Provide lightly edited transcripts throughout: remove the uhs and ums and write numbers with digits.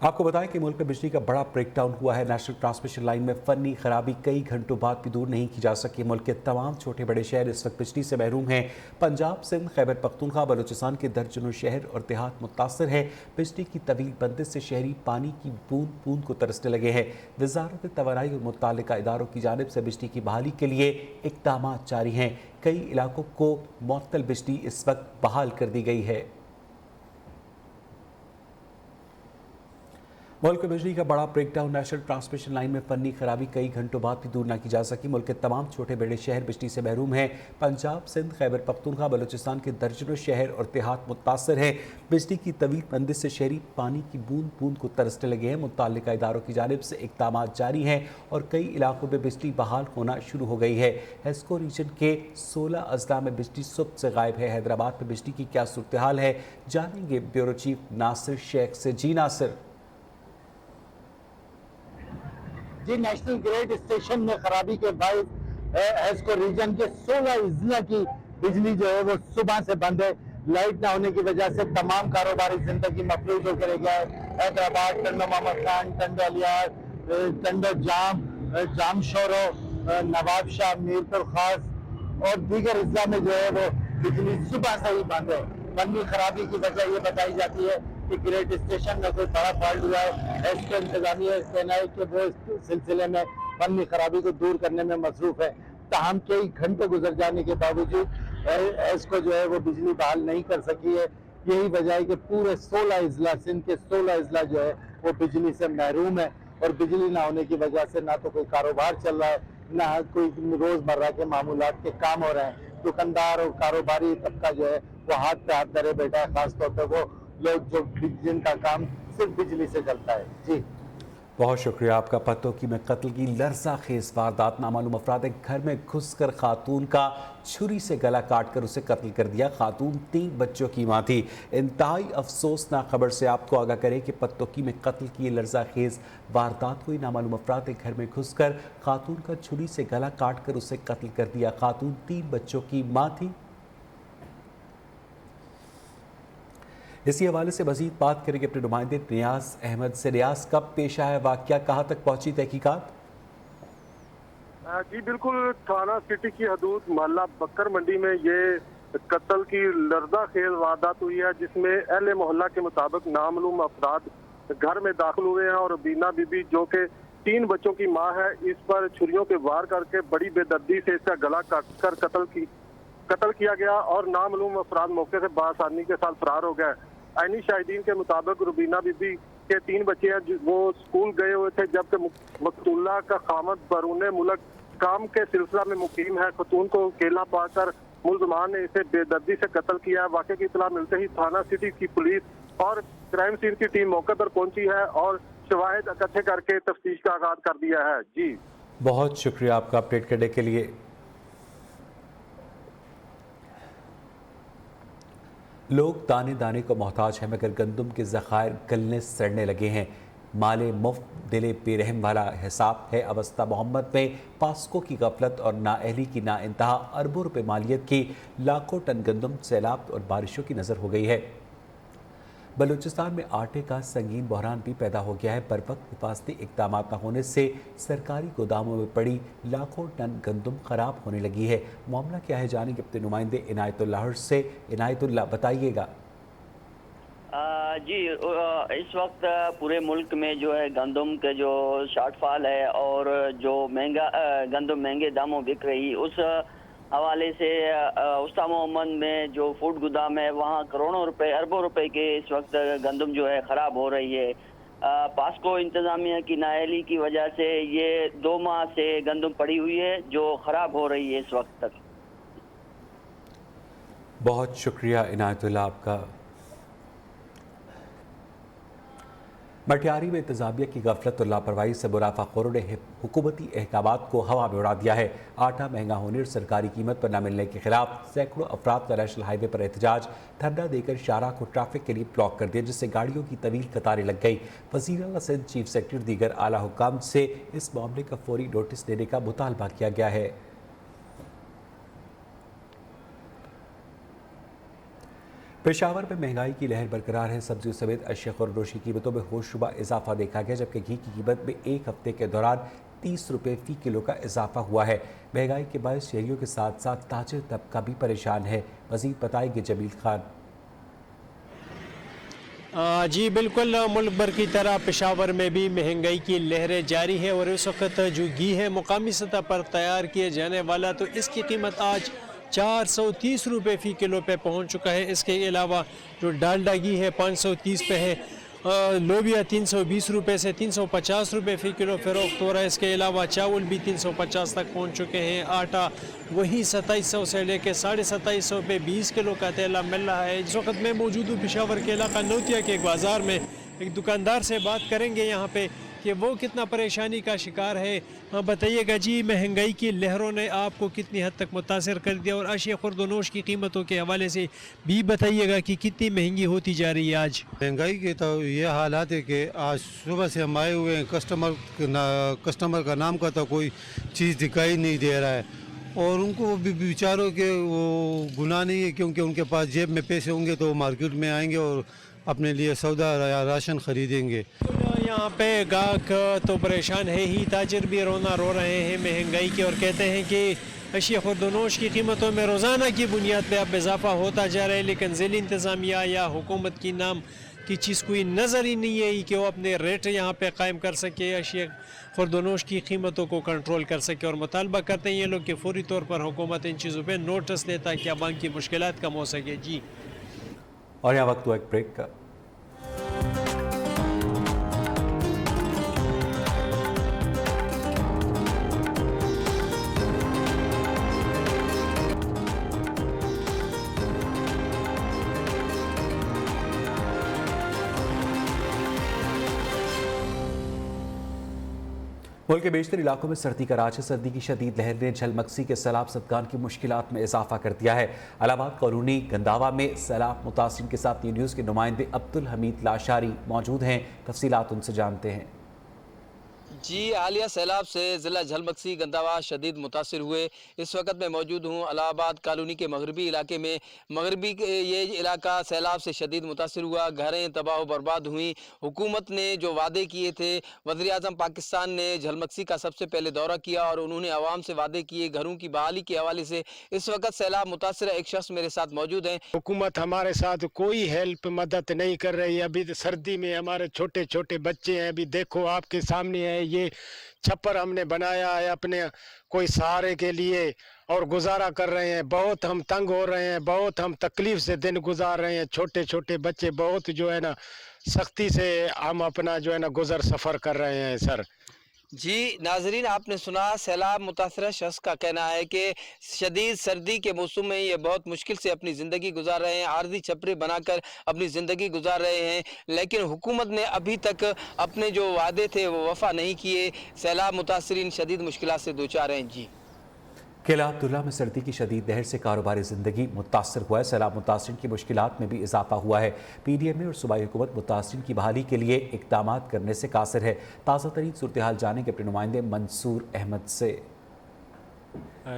आपको बताएं कि मुल्क में बिजली का बड़ा ब्रेक डाउन हुआ है। नेशनल ट्रांसमिशन लाइन में फनी खराबी कई घंटों बाद भी दूर नहीं की जा सकी। मुल्क के तमाम छोटे बड़े शहर इस वक्त बिजली से महरूम हैं। पंजाब, सिंध, खैबर पख्तूनख्वा, बलूचिस्तान के दर्जनों शहर और देहात मुतासर है। बिजली की तवील बंदिश से शहरी पानी की बूंद बूंद को तरसने लगे हैं। वजारत तवानाई और मुत्तल्लिका इदारों की जानिब से बिजली की बहाली के लिए इक़दाम जारी हैं। कई इलाकों को मुअत्तल बिजली इस वक्त बहाल कर दी गई है। मुल्क में बिजली का बड़ा breakdown. National transmission line में फनी खराबी कई घंटों बाद भी दूर न की जा सकी। मुल्क के तमाम छोटे बड़े शहर बिजली से महरूम हैं। पंजाब, सिंध, खैबर पख्तूनख्वा, बलूचिस्तान के दर्जनों शहर और देहात मुतासर हैं। बिजली की तवील बंदिश से शहरी पानी की बूंद बूंद को तरसने लगे हैं। मुत्तल्लिका इदारों की जानिब से इक़दाम जारी हैं और कई इलाकों में बिजली बहाल होना शुरू हो गई है। हेस्को रीजन के 16 अजला में बिजली सुबह से गायब है। हैदराबाद में बिजली की क्या सूरत हाल है, जानेंगे ब्यूरो चीफ नासिर शेख से। जी नासिर। जी, नेशनल ग्रिड स्टेशन में खराबी के बाद हेस्को रीजन के 16 अजला की बिजली जो है वो सुबह से बंद है। लाइट ना होने की वजह से तमाम कारोबारी जिंदगी मफलूज होकर रह गया है। हैदराबाद, टंडो मोहम्मद खान, टंडो अलियार, टंडो जाम शोरो, नवाब शाह, मीरपुर खास और दीगर अजला में जो है वो बिजली सुबह से ही बंद है। फनी खराबी की वजह ये बताई जाती है कि ग्रेड स्टेशन में कोई बड़ा फॉल्ट हुआ है। इसके इंतजामिया के वो इस सिलसिले में फनी खराबी को दूर करने में मसरूफ है। ताहम कई घंटे गुजर जाने के बावजूद इसको जो है वो बिजली बहाल नहीं कर सकी है। यही वजह है कि पूरे 16 अजला, सिंध के 16 अजला जो है वो बिजली से महरूम है और बिजली ना होने की वजह से ना तो कोई कारोबार चल रहा है, ना कोई रोजमर्रा के मामूलात के काम हो रहे हैं। दुकानदार और कारोबारी तबका जो है वो हाथ पे हाथ धरे बैठा है, खासतौर पर वो लोग जो जिनका काम सिर्फ बिजली से चलता है। जी बहुत शुक्रिया आपका। पत्तोकी में कत्ल की लर्जा खेज वारदात। नामालूम अफराद ने घर में घुसकर खातून का छुरी से गला काट कर उसे कत्ल कर दिया। खातून 3 बच्चों की मां थी। इंतहाई अफसोसनाक खबर से आपको आगाह करें कि पत्तोकी में कत्ल की लर्जा खेज वारदात हुई। नामालूम अफराद ने घर में घुसकर खातून का छुरी से गला काट कर उसे कत्ल कर दिया। खातून 3 बच्चों की मां थी। इसी हवाले से मजीद बात करेंगे अपने नुमाइंदे नियाज अहमद से। नियाज, कब पेश आया वाकया, कहाँ तक पहुंची तहकीकात? जी बिल्कुल, थाना सिटी की हदूद मोहल्ला बकर मंडी में ये कत्ल की लर्जा खेज वारदात हुई है, जिसमें अहले मोहल्ला के मुताबिक नामालूम अफराद घर में दाखिल हुए हैं और बीना बीबी जो कि 3 बच्चों की मां है, इस पर छुरियों के वार करके बड़ी बेदर्दी से इसका गला काट कर कत्ल किया गया और नामालूम अफराद मौके से बासानी के साथ फरार हो गए। आईनी शाहिदीन के मुताबिक रुबीना बीबी के 3 बच्चे हैं, वो स्कूल गए हुए थे जबकि मकतूला का खामद बरूने मुल्क काम के सिलसिला में मुकीम है। खतून को अकेला पाकर मुलजमान ने इसे बेदर्दी से कत्ल किया है। वाक़े की इतला मिलते ही थाना सिटी की पुलिस और क्राइम सीन की टीम मौके पर पहुंची है और शवाहिद इकट्ठे करके तफ्तीश का आगाज कर दिया है। जी बहुत शुक्रिया आपका अपडेट करने के लिए। लोग दाने दाने को मोहताज हैं, मगर गंदम के ज़खायर गलने सड़ने लगे हैं। माले मुफ्त दिले बेरहम वाला हिसाब है अवस्था। मोहम्मद में पास्को की गफलत और नाअहली की ना इंतहा। अरबों रुपए मालियत की लाखों टन गंदम सैलाब और बारिशों की नज़र हो गई है। बलूचिस्तान में आटे का संगीन बहरान भी पैदा हो गया है। बर वक्त हिफाजती इक़दाम न होने से सरकारी गोदामों में पड़ी लाखों टन गंदम ख़राब होने लगी है। मामला क्या है, जानेंगे अपने नुमाइंदे इनायतुल्लाह से। इनायतुल्लाह, बताइएगा। जी, इस वक्त पूरे मुल्क में जो है गंदम के जो शॉर्टफॉल है और जो गंदम महंगे दामों बिक रही, उस हवाले से उस्ता मोहम्मद में जो फूड गोदाम है वहाँ करोड़ों रुपए, अरबों रुपए के इस वक्त गंदम जो है ख़राब हो रही है। पास्को इंतज़ामिया की नाअहली की वजह से ये 2 माह से गंदम पड़ी हुई है जो ख़राब हो रही है इस वक्त तक। बहुत शुक्रिया इनायतुल्लाह आपका। मटियारी में इंतजामिया की गफलत और लापरवाही से मुनाफाखोरों ने हुकूमती अहकामात को हवा में उड़ा दिया है। आटा महंगा होने और सरकारी कीमत पर न मिलने के खिलाफ सैकड़ों अफराद का नेशनल हाईवे पर एहतजाज। धरना देकर शाहराह को ट्रैफिक के लिए ब्लॉक कर दिया, जिससे गाड़ियों की तवील कतारें लग गई। वज़ीर आला सिंध, चीफ सेक्रेटरी दीगर आला हुकाम से इस मामले का फौरी नोटिस देने का मुतालबा किया गया है। पेशावर में महंगाई की लहर बरकरार है। सब्जियों समेत अशिया खुर्दनोश की कीमतों में होशरुबा इजाफा देखा गया, जबकि घी की कीमत में एक हफ्ते के दौरान 30 रुपये फ़ी किलो का इजाफा हुआ है। महंगाई के बायस शहरियों के साथ साथ ताजिर तबका भी परेशान है। मज़ीद बताएंगे जमील खान। जी बिल्कुल, मुल्क भर की तरह पेशावर में भी महंगाई की लहरें जारी है और इस वक्त जो घी है मुकामी सतह पर तैयार किए जाने वाला, तो इसकी कीमत आज 430 रुपये फ़ी किलो पे पहुंच चुका है। इसके अलावा जो डालडा घी है 530 पे है, लोबिया 320 रुपये से 350 रुपये फ़ी किलो फ़रोख्त हो रहा है। इसके अलावा चावल भी 350 तक पहुंच चुके हैं। आटा वही 2700 से लेके 2750 पे 20 किलो का तेला मिल रहा है। इस वक्त मैं मौजूद हूँ पेशावर के इलाका नौतिया के एक बाज़ार में। एक दुकानदार से बात करेंगे यहाँ पे कि वो कितना परेशानी का शिकार है। बताइएगा जी, महंगाई की लहरों ने आपको कितनी हद तक मुतासर कर दिया, और अशिया खुर्दनोश की कीमतों के हवाले से भी बताइएगा कि कितनी महंगी होती जा रही है आज। महंगाई के तो ये हालात है कि आज सुबह से हम आए हुए हैं, कस्टमर का नाम का तो कोई चीज़ दिखाई नहीं दे रहा है, और उनको भी बेचारों के वो गुनाह नहीं है, क्योंकि उनके पास जेब में पैसे होंगे तो मार्केट में आएंगे और अपने लिए सौदा या राशन खरीदेंगे। यहाँ पे गाहक तो परेशान है ही, ताजिर भी रोना रो रहे हैं महंगाई के, और कहते हैं कि अशिया खुर्दनोश की कीमतों में रोज़ाना की बुनियाद पे अब इजाफा होता जा रहा है, लेकिन ज़िली इंतज़ामिया या हुकूमत की नाम की चीज़ कोई नज़र ही नहीं है कि वो अपने रेट यहाँ पे कायम कर सके, अशिया खुर्दनोश की कीमतों को कंट्रोल कर सके। और मुतालबा करते हैं ये लोग कि फौरी तौर पर हुकूमत इन चीज़ों पर नोटिस ले ताकि आवाम की मुश्किलात कम हो सके। जी, और यहाँ वक्त हुआ एक ब्रेक का। मुल्क के बेशतर इलाकों में सर्दी का राज है। सर्दी की शदीद लहर ने झलमक्सी के सैलाब ज़दगान की मुश्किलात में इजाफा कर दिया है। इलाहाबाद कॉलोनी गंदावा में सैलाब मुतासिरीन के साथ न्यूज़ के नुमाइंदे अब्दुल हमीद लाशारी मौजूद हैं। तफसीलात उनसे जानते हैं। जी, हालिया सैलाब से ज़िला झलमक्सी गंदावा शदीद मुतासिर हुए। इस वक्त मैं मौजूद हूँ इलाहाबाद कॉलोनी के मगरबी इलाके में। मगरबी ये इलाका सैलाब से शदीद मुतासिर हुआ, घरें तबाह बर्बाद हुई। हुकूमत ने जो वादे किए थे, वज़ीर आज़म पाकिस्तान ने झलमक्सी का सबसे पहले दौरा किया और उन्होंने आवाम से वादे किए घरों की बहाली के हवाले से। इस वक्त सैलाब मुतासिर एक शख्स मेरे साथ मौजूद हैं। हुकूमत हमारे साथ कोई हेल्प मदद नहीं कर रही है। अभी सर्दी में हमारे छोटे छोटे बच्चे हैं, अभी देखो आपके सामने है, ये छप्पर हमने बनाया है अपने कोई सहारे के लिए और गुजारा कर रहे हैं। बहुत हम तंग हो रहे हैं, बहुत हम तकलीफ से दिन गुजार रहे हैं। छोटे छोटे बच्चे बहुत जो है ना सख्ती से हम अपना जो है ना गुजर सफ़र कर रहे हैं। सर जी नाजरीन, आपने सुना सैलाब मुतासरा शख्स का कहना है कि शदीद सर्दी के मौसम में ये बहुत मुश्किल से अपनी ज़िंदगी गुजार रहे हैं, आर्जी छपरे बनाकर अपनी ज़िंदगी गुजार रहे हैं, लेकिन हुकूमत ने अभी तक अपने जो वादे थे वो वफ़ा नहीं किए। सैलाब मुतासरीन शदीद मुश्किलात से दो चार हैं। जी, किला अब्दुल्ला में सर्दी की शदीद लहर से कारोबारी ज़िंदगी मुतासर हुआ है। सैलाब मुतासरीन की मुश्किलात में भी इजाफा हुआ है। PDM और सूबाई हुकूमत मुतासरीन की बहाली के लिए इक़दाम करने से कासिर है। ताज़ा तरीन सूरत हाल जाने के अपने नुमाइंदे मंसूर अहमद से।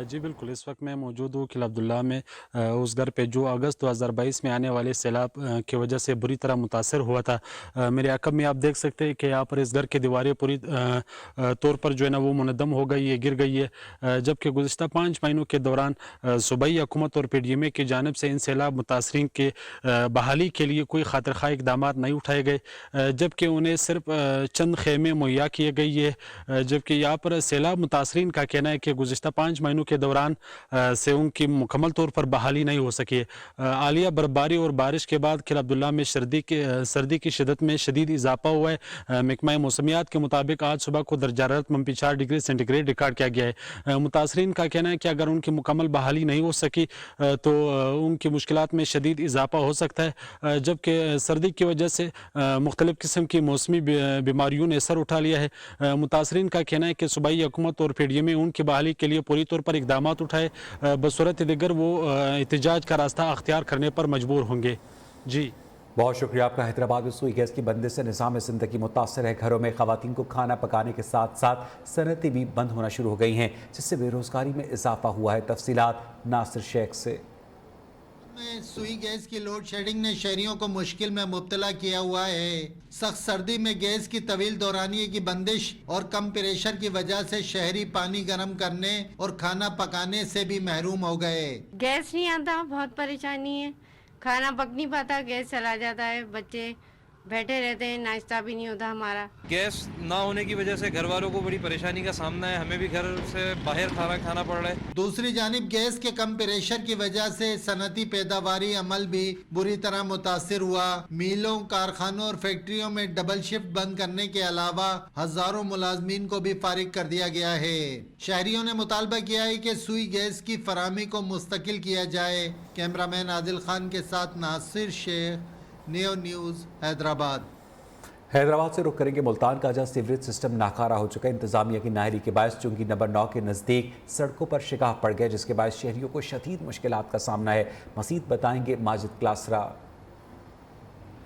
जी बिल्कुल, इस वक्त मैं मौजूद हूँ किला अब्दुल्ला में, उस घर पे जो अगस्त 2022 में आने वाले सैलाब की वजह से बुरी तरह मुतासर हुआ था। मेरे अकब में आप देख सकते हैं कि यहाँ पर इस घर की दीवारें पूरी तौर पर जो है ना वो मुनद्दम हो गई है, गिर गई है, जबकि गुज़िश्ता 5 महीनों के दौरान सूबाई हुकूमत और PDMA की जानिब से इन सैलाब मुतासरीन के बहाली के लिए कोई खातिर खा इक़दाम नहीं उठाए गए, जबकि उन्हें सिर्फ चंद खेमे मुहैया किए गई है। जबकि यहाँ पर सैलाब मुतासरीन का कहना है कि गुज़िश्ता 5 महीनों के दौरान से उनकी मुकम्मल तौर पर बहाली नहीं हो सकी। आलिया बर्फबारी और बारिश के बाद किला अब्दुल्ला में सर्दी की शिदत में शदीद इजाफा हुआ है। महकमा मौसमियात के मुताबिक आज सुबह को दर्जा हरारत -4 डिग्री सेंटीग्रेड रिकॉर्ड किया गया है। मुतासरीन का कहना है कि अगर उनकी मुकम्मल बहाली नहीं हो सकी तो उनकी मुश्किलात में शदीद इजाफा हो सकता है, जबकि सर्दी की वजह से मुख्तलिफ किस्म की मौसमी बीमारियों ने असर उठा लिया है। मुतासरीन का कहना है कि सूबाई हुकूमत और PDMA उनकी बहाली के लिए पूरी तौर पर इक़दाम उठाए, बसूरत दिगर वो एहतिजाज का रास्ता अख्तियार करने पर मजबूर होंगे। जी बहुत शुक्रिया आपका। हैदराबाद में सुई गैस की बंदिश से निज़ाम ज़िंदगी मुतासर है। घरों में ख़वातीन को खाना पकाने के साथ साथ सनतें भी बंद होना शुरू हो गई हैं, जिससे बेरोज़गारी में इजाफा हुआ है। तफसीलात नासिर शेख से। میں سوئی گیس کی لوڈ شیڈنگ نے شہریوں کو مشکل میں مبتلا کیا ہوا ہے۔ سخت سردی میں گیس کی طویل دورانیے کی بندش اور کم پریشر کی وجہ سے شہری پانی گرم کرنے اور کھانا پکانے سے بھی محروم ہو گئے۔ گیس نہیں آتا، بہت پریشانی ہے، کھانا پک نہیں پاتا، گیس چلا جاتا ہے، بچے بیٹھے رہتے ہیں، ناشتہ بھی نہیں ہوتا ہمارا۔ گیس نہ ہونے کی وجہ سے گھر والوں کو بڑی پریشانی کا سامنا ہے، ہمیں بھی گھر سے باہر کھانا پڑ رہا ہے۔ دوسری جانب گیس کے کم پریشر کی وجہ سے صنعتی پیداواری عمل بھی بری طرح متاثر ہوا۔ میلوں، کارخانوں اور فیکٹریوں میں ڈبل شفٹ بند کرنے کے علاوہ ہزاروں ملازمین کو بھی فارغ کر دیا گیا ہے۔ شہریوں نے مطالبہ کیا ہے کہ سوئی گیس کی فراہمی کو مستقل کیا جائے۔ کیمرہ مین عادل خان کے ساتھ ناصر شیخ، نیو نیوز، حیدرآباد۔ حیدرآباد سے رخ کریں گے ملتان کا، جہاں سیوریج سسٹم ناکارہ ہو چکا ہے۔ انتظامیہ کی نااہلی کے باعث چونکہ نمبر 9 کے نزدیک سڑکوں پر شگاف پڑ گئے، جس کے باعث شہریوں کو شدید مشکلات کا سامنا ہے۔ مزید بتائیں گے ماجد کلاسرا۔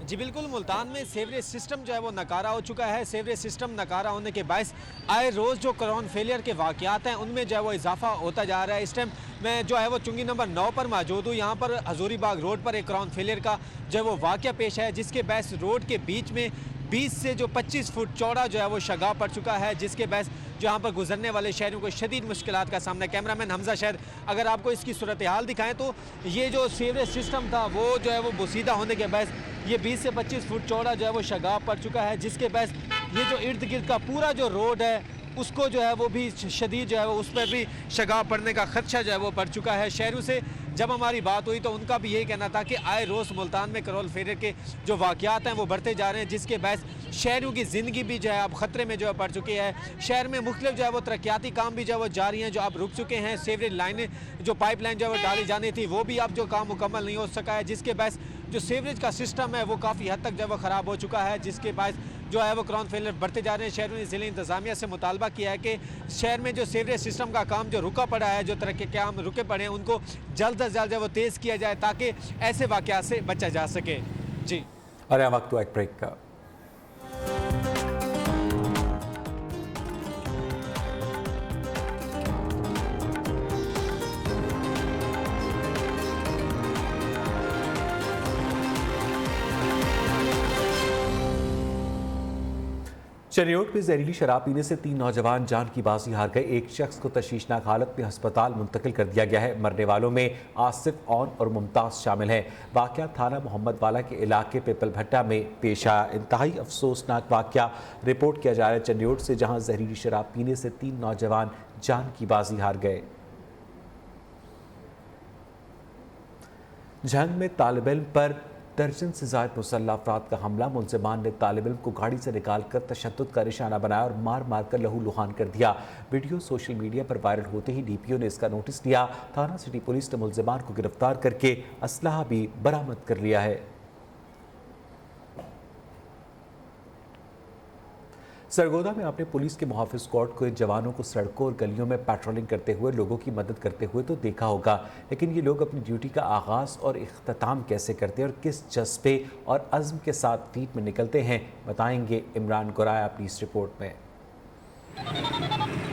جی بالکل، ملتان میں سیوریج سسٹم جو ہے وہ ناکارہ ہو چکا ہے۔ سیوریج سسٹم ناکارہ ہونے کے باعث آئے روز جو کرون فیلئر کے واقعات ہیں ان میں جو ہے وہ اضافہ ہوتا جا رہا ہے۔ اس ٹائم میں جو ہے وہ چنگی نمبر 9 پر موجود ہوں۔ یہاں پر حضوری باغ روڈ پر ایک کرون فیلئر کا جو ہے وہ واقعہ پیش ہے، جس کے باعث روڈ کے بیچ میں 20 سے جو 25 فٹ چوڑا جو ہے وہ شگاف پڑ چکا ہے، جس کے باعث جو یہاں پر گزرنے والے شہریوں کو شدید مشکلات کا سامنا ہے۔ کیمرہ مین حمزہ شہر اگر آپ کو اس کی صورتحال دکھائیں تو یہ جو سیوریج سسٹم تھا وہ جو ہے وہ بوسیدہ ہونے کے باعث یہ 20 سے 25 فٹ چوڑا جو ہے وہ شگاف پڑ چکا ہے، جس کے باعث یہ جو ارد گرد کا پورا جو روڈ ہے اس کو جو ہے وہ بھی شدید جو ہے وہ اس پر بھی شگاف پڑنے کا خدشہ جو ہے وہ پڑ چکا ہے۔ شہروں سے جب ہماری بات ہوئی تو ان کا بھی یہی کہنا تھا کہ آئے روز ملتان میں کرول فیلئر کے جو واقعات ہیں وہ بڑھتے جا رہے ہیں، جس کے باعث شہریوں کی زندگی بھی جو ہے اب خطرے میں جو ہے پڑ چکی ہے۔ شہر میں مختلف جو ہے وہ ترقیاتی کام بھی جو ہے وہ جاری ہیں، جو اب رک چکے ہیں۔ سیوریج لائنیں جو پائپ لائن جو ہے وہ ڈالی جانی تھی وہ بھی اب جو کام مکمل نہیں ہو سکا ہے، جس کے باعث جو سیوریج کا سسٹم ہے وہ کافی حد تک جو ہے وہ خراب ہو چکا ہے، جس کے باعث جو ہے وہ کرون فیلئر بڑھتے جا رہے ہیں۔ شہروں نے ضلع انتظامیہ سے مطالبہ کیا ہے کہ شہر میں جو سیوریج سسٹم کا کام جو رکا پڑا ہے، جو ترقی کے کام رکے پڑے ہیں، ان کو جلد از جلد جو ہے وہ تیز کیا جائے تاکہ ایسے واقعات سے بچا جا سکے۔ جی اور یہاں وقت ہوا ایک بریک کا۔ چنیوٹ میں زہریلی شراب پینے سے 3 نوجوان جان کی بازی ہار گئے۔ ایک شخص کو تشویشناک حالت میں ہسپتال منتقل کر دیا گیا ہے۔ مرنے والوں میں آصف، اون اور ممتاز شامل ہیں۔ واقعہ تھانہ محمد والا کے علاقے پیپل بھٹا میں پیش آیا۔ انتہائی افسوسناک واقعہ رپورٹ کیا جا رہا ہے چنیوٹ سے، جہاں زہریلی شراب پینے سے 3 نوجوان جان کی بازی ہار گئے۔ جھنگ میں طالب علم پر درجن سے زائد مسلح افراد کا حملہ۔ ملزمان نے طالب علم کو گاڑی سے نکال کر تشدد کا نشانہ بنایا اور مار مار کر لہو لہان کر دیا۔ ویڈیو سوشل میڈیا پر وائرل ہوتے ہی ڈی پی او نے اس کا نوٹس لیا۔ تھانہ سٹی پولیس نے ملزمان کو گرفتار کر کے اسلحہ بھی برآمد کر لیا ہے۔ سرگودا میں آپ نے پولیس کے محافظ اسکواڈ کو جوانوں کو سڑکوں اور گلیوں میں پیٹرولنگ کرتے ہوئے لوگوں کی مدد کرتے ہوئے تو دیکھا ہوگا، لیکن یہ لوگ اپنی ڈیوٹی کا آغاز اور اختتام کیسے کرتے ہیں اور کس جذبے اور عزم کے ساتھ فیلڈ میں نکلتے ہیں، بتائیں گے عمران گورایا اپنی اس رپورٹ میں۔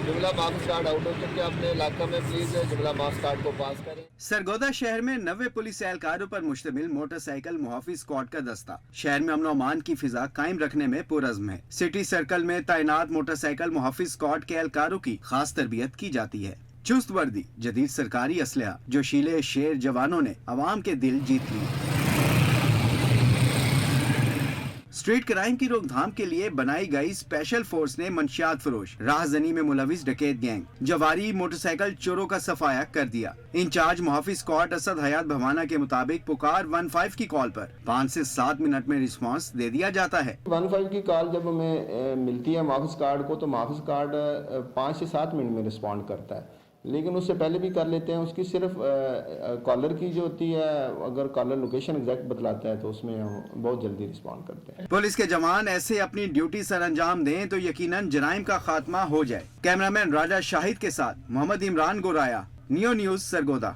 جملہ ماسک کارڈ آؤٹ ہو چکے اپنے علاقہ میں، پلیز جملہ ماسک کارڈ کو پاس کریں۔ سرگودا شہر میں 90 پولیس اہلکاروں پر مشتمل موٹر سائیکل محافظ اسکواڈ کا دستہ شہر میں امن و امان کی فضا قائم رکھنے میں پرعزم ہے۔ سٹی سرکل میں تعینات موٹر سائیکل محافظ اسکواڈ کے اہلکاروں کی خاص تربیت کی جاتی ہے۔ چست وردی، جدید سرکاری اسلحہ، جوشیلے شیر جوانوں نے عوام کے دل جیت لیے۔ اسٹریٹ کرائم کی روک تھام کے لیے بنائی گئی اسپیشل فورس نے منشیات فروش، راہ زنی میں ملوث ڈکیت گینگ، جواری موٹر سائیکل چوروں کا صفایا کر دیا۔ انچارج محافظ اسکواڈ اسد حیات بھوانا کے مطابق پکار 15 کی کال پر 5 سے 7 منٹ میں رسپانس دے دیا جاتا ہے۔ 15 کی کال جب ہمیں ملتی ہے محافظ کارڈ کو تو محافظ کارڈ 5 سے 7 منٹ میں رسپونڈ کرتا ہے، لیکن اس سے پہلے بھی کر لیتے ہیں۔ اس کی صرف کالر کی جو ہوتی ہے، اگر کالر لوکیشن ایگزیکٹ بتلاتا ہے تو اس میں ہم بہت جلدی رسپونڈ کرتے ہیں۔ پولیس کے جوان ایسے اپنی ڈیوٹی سر انجام دیں تو یقیناً جرائم کا خاتمہ ہو جائے۔ کیمرامین راجہ شاہد کے ساتھ محمد عمران گورایا، نیو نیوز سرگودا۔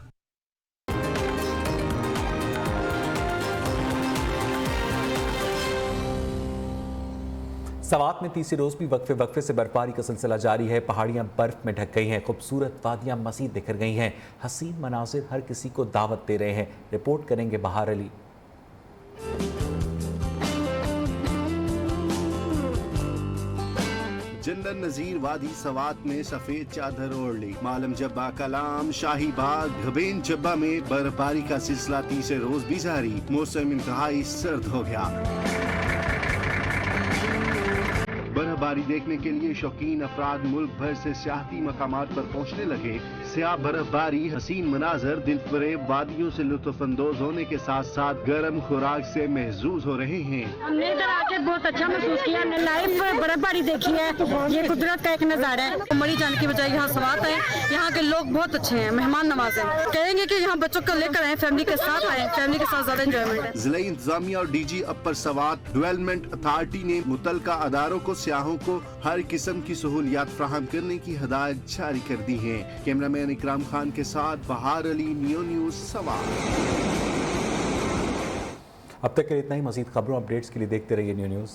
सवात में तीसरे रोज भी वक्फे से बर्फबारी का सिलसिला जारी है। पहाड़ियां बर्फ में ढक गई हैं, खूबसूरत वादियां मज़ीद बिखर गई हैं। हसीन मनाजिर हर किसी को दावत दे रहे हैं। रिपोर्ट करेंगे बहार अली। जन्नत नजीर वादी सवात में सफेद चादर ओढ़ ली। मालम जब्बा, कलाम, शाही बाग, घबेन जब्बा में बर्फबारी का सिलसिला तीसरे रोज भी जारी। मौसम इंतहाई सर्द हो गया। बर्फबारी देखने के लिए शौकीन अफराद मुल्क भर से सियाहती मकामात पर पहुँचने लगे। स्याह बर्फबारी, हसीन मनाजर, दिलफरेब वादियों से लुत्फ अंदोज होने के साथ साथ गर्म खुराक से महजूज हो रहे हैं। हमने इधर आके बहुत अच्छा महसूस किया। हमने लाइव बर्फबारी देखी है। ये कुदरत का एक नज़ारा है। मरी जाने की बजाय यहाँ सवात है। यहाँ के लोग बहुत अच्छे हैं, मेहमान नवाज हैं। कहेंगे कि यहाँ बच्चों को लेकर आए, फैमिली के साथ आए, फैमिली के साथ ज्यादा एंजॉयमेंट है। जिला इंतजामिया और डीजी अपर सवात डेवलपमेंट अथॉरिटी ने मुतलका अदारों को सियाहों को हर किस्म की सहूलियात फराहम करने की हदायत जारी कर दी है। कैमरामैन इकराम खान के साथ बहार अली, नियो न्यूज सवात। अब तक के लिए इतना ही। मजीद खबरों अपडेट्स के लिए देखते रहिए नियो न्यूज।